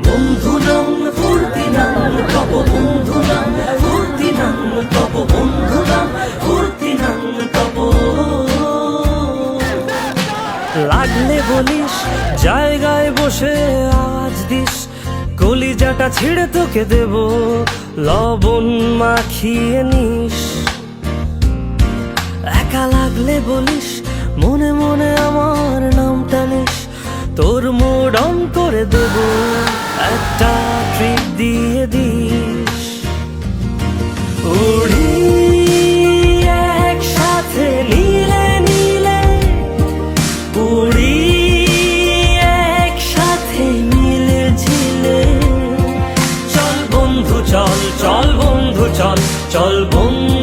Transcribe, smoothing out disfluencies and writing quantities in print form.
বন্ধু নাম ফুর্তি নাম তব, বন্ধু নাম ফুর্তি নাম তব, বন্ধু নাম ফুর্তি নাম তব। লাগলে বলিস জায়গায় বসে আওয়াজ দিস, কলিজাটা ছিঁড়ে তোকে দেব, লবণ মাখিয়ে নিস। একা লাগলে বলিস মনে মনে আমার নাম টানিস, তোর মুড অন করে দেব, একটা ট্রিট দিয়ে দিস। উড়ি একসাথে নীলে নীলে, উড়ি একসাথে মিলে ঝিলে। চল বন্ধু চল, চল বন্ধু চল, চল বন্ধু